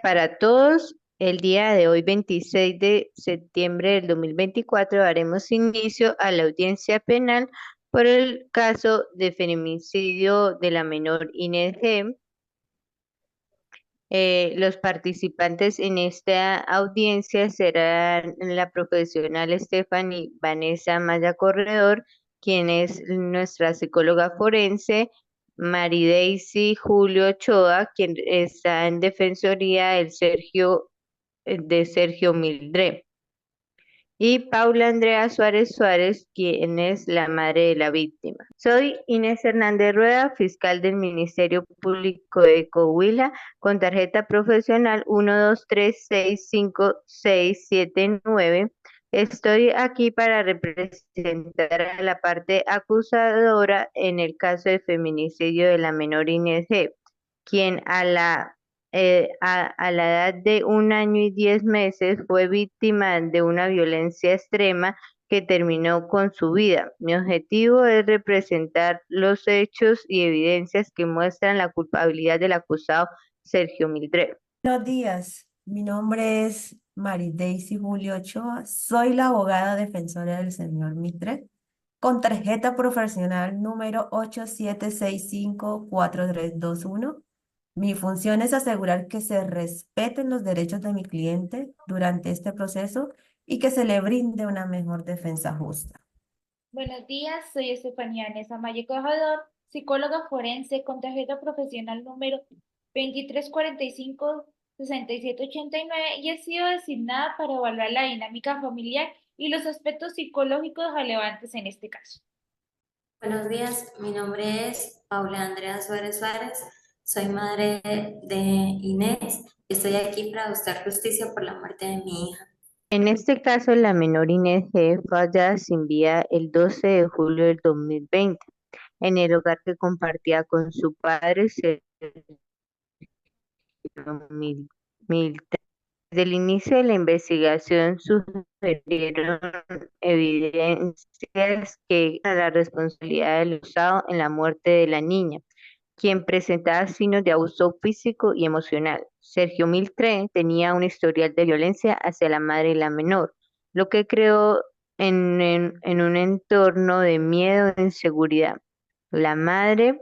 Para todos. El día de hoy, 26 de septiembre del 2024, daremos inicio a la audiencia penal por el caso de feminicidio de la menor Inés G. Los participantes en esta audiencia serán la profesional Stephanie Vanessa Maya Corredor, quien es nuestra psicóloga forense, Daisy Julio Ochoa, quien está en defensoría, de Sergio Mildred, y Paula Andrea Suárez Suárez, quien es la madre de la víctima. Soy Inés Hernández Rueda, fiscal del Ministerio Público de Coahuila, con tarjeta profesional 123656679. Estoy aquí para representar a la parte acusadora en el caso de feminicidio de la menor Inés G., quien a la edad de 1 año y 10 meses fue víctima de una violencia extrema que terminó con su vida. Mi objetivo es representar los hechos y evidencias que muestran la culpabilidad del acusado Sergio Mildred. Buenos días, mi nombre es Daisy Julio Ochoa, soy la abogada defensora del señor Mitre, con tarjeta profesional número 87654321. Mi función es asegurar que se respeten los derechos de mi cliente durante este proceso y que se le brinde una mejor defensa justa. Buenos días, soy Estefanía Vanessa Maye Cojador, psicóloga forense con tarjeta profesional número 2345-6789 y he sido designada para evaluar la dinámica familiar y los aspectos psicológicos relevantes en este caso. Buenos días, mi nombre es Paula Andrea Suárez Suárez, soy madre de Inés y estoy aquí para buscar justicia por la muerte de mi hija. En este caso, la menor Inés G. fue hallada sin vida el 12 de julio del 2020 en el hogar que compartía con su padre, Sergio Mildred. Desde el inicio de la investigación surgieron evidencias que a la responsabilidad del Estado en la muerte de la niña, quien presentaba signos de abuso físico y emocional. Sergio Mildred tenía un historial de violencia hacia la madre y la menor, lo que creó en un entorno de miedo e inseguridad. La madre,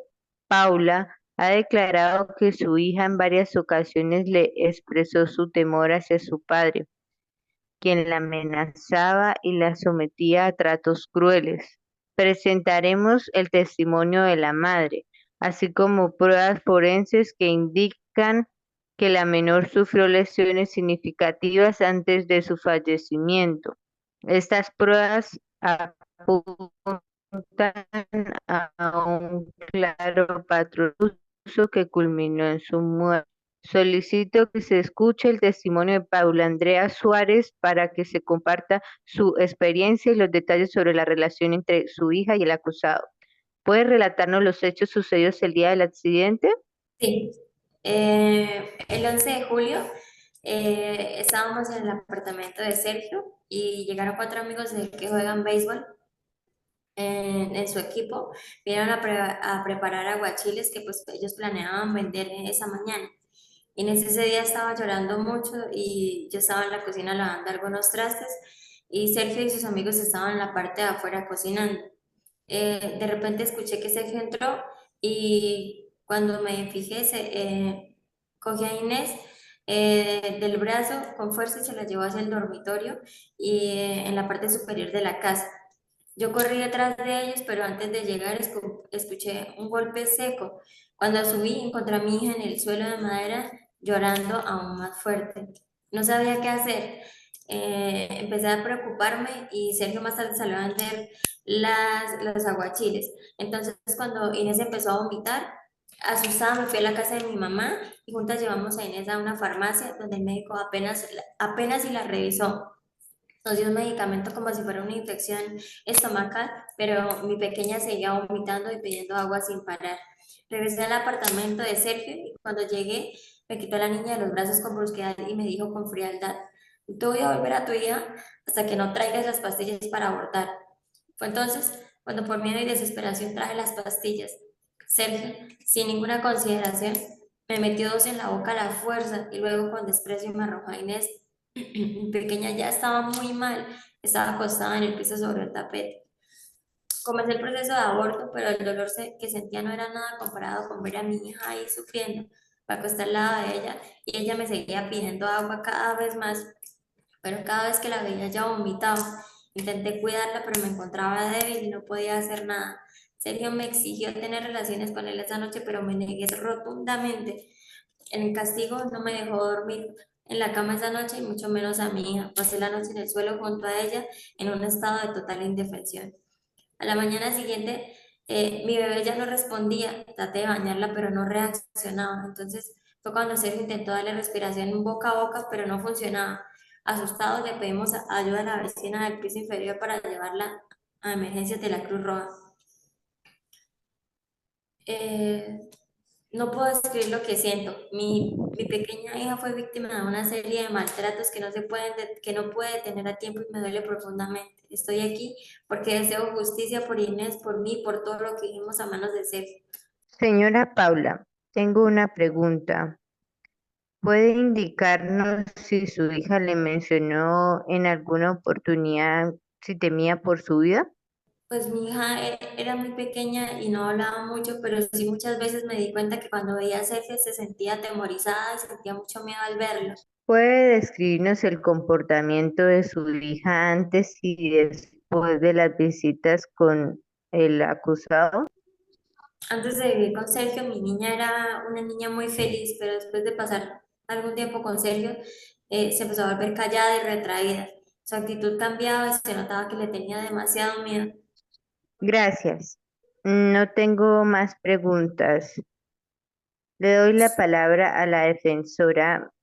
Paula, ha declarado que su hija en varias ocasiones le expresó su temor hacia su padre, quien la amenazaba y la sometía a tratos crueles. Presentaremos el testimonio de la madre, así como pruebas forenses que indican que la menor sufrió lesiones significativas antes de su fallecimiento. Estas pruebas apuntan a un claro patrón que culminó en su muerte. Solicito que se escuche el testimonio de Paula Andrea Suárez para que se comparta su experiencia y los detalles sobre la relación entre su hija y el acusado. ¿Puede relatarnos los hechos sucedidos el día del accidente? Sí, el 11 de julio estábamos en el apartamento de Sergio y llegaron 4 amigos de él que juegan béisbol en su equipo, vinieron a preparar aguachiles que pues ellos planeaban vender esa mañana. Inés ese día estaba llorando mucho y yo estaba en la cocina lavando algunos trastes y Sergio y sus amigos estaban en la parte de afuera cocinando. De repente escuché que Sergio entró y cuando me fijé, cogí a Inés del brazo con fuerza y se la llevó hacia el dormitorio y en la parte superior de la casa. Yo corrí detrás de ellos, pero antes de llegar escuché un golpe seco. Cuando subí, encontré a mi hija en el suelo de madera llorando aún más fuerte. No sabía qué hacer. Empecé a preocuparme y Sergio más tarde salió a vender los aguachiles. Entonces, cuando Inés empezó a vomitar, asustada me fui a la casa de mi mamá y juntas llevamos a Inés a una farmacia donde el médico apenas si la revisó. Nos dio un medicamento como si fuera una infección estomacal, pero mi pequeña seguía vomitando y pidiendo agua sin parar. Regresé al apartamento de Sergio y cuando llegué me quitó a la niña de los brazos con brusquedad y me dijo con frialdad, te voy a volver a tu hija hasta que no traigas las pastillas para abortar. Fue entonces cuando por miedo y desesperación traje las pastillas. Sergio, sin ninguna consideración, Me metió dos en la boca a la fuerza y luego con desprecio me arrojó a Inés. Mi pequeña ya estaba muy mal, estaba acostada en el piso sobre el tapete. Comencé el proceso de aborto, pero el dolor que sentía no era nada comparado con ver a mi hija ahí sufriendo. Me acosté al lado de ella y ella me seguía pidiendo agua cada vez más, pero cada vez que la veía ya vomitaba. Intenté cuidarla, pero me encontraba débil y no podía hacer nada. Sergio me exigió tener relaciones con él esa noche, pero me negué rotundamente. En el castigo no me dejó dormir en la cama esa noche y mucho menos a mi hija. Pasé la noche en el suelo junto a ella en un estado de total indefensión. A la mañana siguiente, mi bebé ya no respondía, traté de bañarla, pero no reaccionaba. Entonces fue cuando Sergio intentó darle respiración boca a boca, pero no funcionaba. Asustados le pedimos ayuda a la vecina del piso inferior para llevarla a emergencias de la Cruz Roja. Eh, no puedo describir lo que siento. Mi pequeña hija fue víctima de una serie de maltratos que no se pueden, que no puede detener a tiempo y me duele profundamente. Estoy aquí porque deseo justicia por Inés, por mí, por todo lo que dijimos a manos de Sergio. Señora Paula, tengo una pregunta. ¿Puede indicarnos si su hija le mencionó en alguna oportunidad si temía por su vida? Pues mi hija era muy pequeña y no hablaba mucho, pero sí muchas veces me di cuenta que cuando veía a Sergio se sentía atemorizada y sentía mucho miedo al verlo. ¿Puede describirnos el comportamiento de su hija antes y después de las visitas con el acusado? Antes de vivir con Sergio, mi niña era una niña muy feliz, pero después de pasar algún tiempo con Sergio, se empezó a volver callada y retraída. Su actitud cambiaba y se notaba que le tenía demasiado miedo. Gracias. No tengo más preguntas. Le doy la palabra a la defensora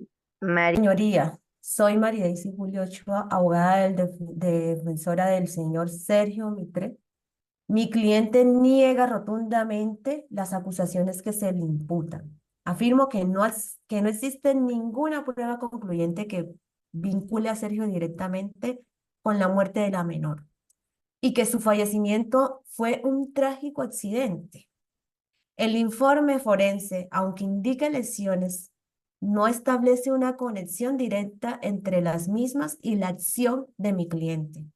María. Señoría, soy María Isy Julio Ochoa, abogada defensora del señor Sergio Mitre. Mi cliente niega rotundamente las acusaciones que se le imputan. Afirmo que no existe ninguna prueba concluyente que vincule a Sergio directamente con la muerte de la menor y que su fallecimiento fue un trágico accidente. El informe forense, aunque indique lesiones, no establece una conexión directa entre las mismas y la acción de mi cliente.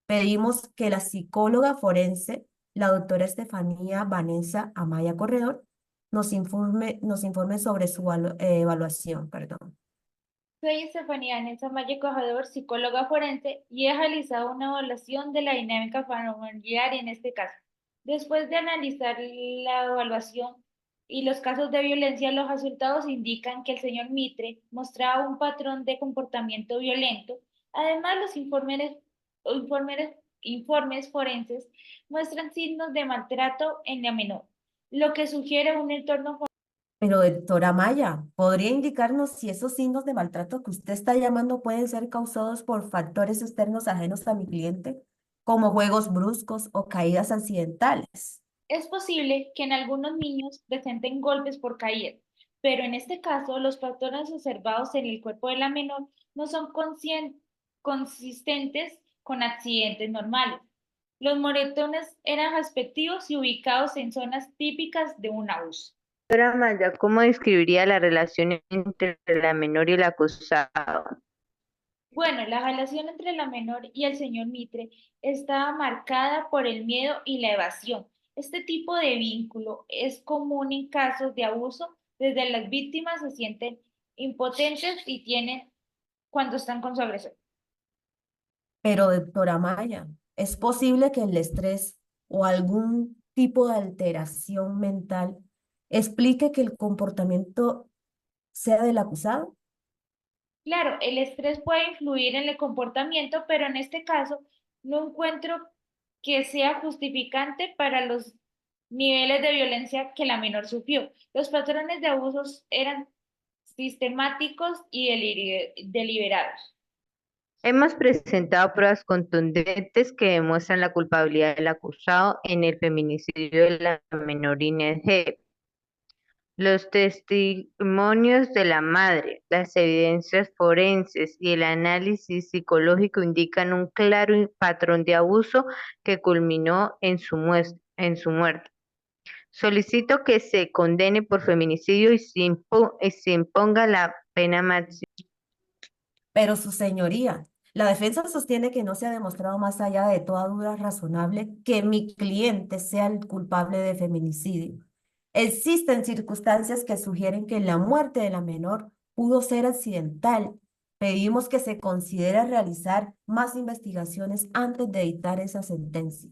Pedimos que la psicóloga forense, la doctora Estefanía Vanessa Amaya Corredor, nos informe sobre su evaluación. Perdón. Soy Estefanía Nessa Malle Cojador, psicóloga forense, y he realizado una evaluación de la dinámica familiar en este caso. Después de analizar la evaluación y los casos de violencia, los resultados indican que el señor Mitre mostraba un patrón de comportamiento violento. Además, los informes, informes forenses muestran signos de maltrato en la menor, lo que sugiere un entorno. Pero, doctora Maya, ¿podría indicarnos si esos signos de maltrato que usted está llamando pueden ser causados por factores externos ajenos a mi cliente, como juegos bruscos o caídas accidentales? Es posible que en algunos niños presenten golpes por caída, pero en este caso los patrones observados en el cuerpo de la menor no son consistentes con accidentes normales. Los moretones eran respectivos y ubicados en zonas típicas de un abuso. Doctora Maya, ¿cómo describiría la relación entre la menor y el acusado? Bueno, la relación entre la menor y el señor Mitre estaba marcada por el miedo y la evasión. Este tipo de vínculo es común en casos de abuso, desde las víctimas se sienten impotentes y tienen cuando están con su agresor. Pero, doctora Maya, ¿es posible que el estrés o algún tipo de alteración mental explique que el comportamiento sea del acusado? Claro, el estrés puede influir en el comportamiento, pero en este caso no encuentro que sea justificante para los niveles de violencia que la menor sufrió. Los patrones de abusos eran sistemáticos y deliberados. Hemos presentado pruebas contundentes que demuestran la culpabilidad del acusado en el feminicidio de la menor Inés G. Los testimonios de la madre, las evidencias forenses y el análisis psicológico indican un claro patrón de abuso que culminó en su muerte. Solicito que se condene por feminicidio y se imponga la pena máxima. Pero su señoría, la defensa sostiene que no se ha demostrado más allá de toda duda razonable que mi cliente sea el culpable de feminicidio. Existen circunstancias que sugieren que la muerte de la menor pudo ser accidental. Pedimos que se considere realizar más investigaciones antes de dictar esa sentencia.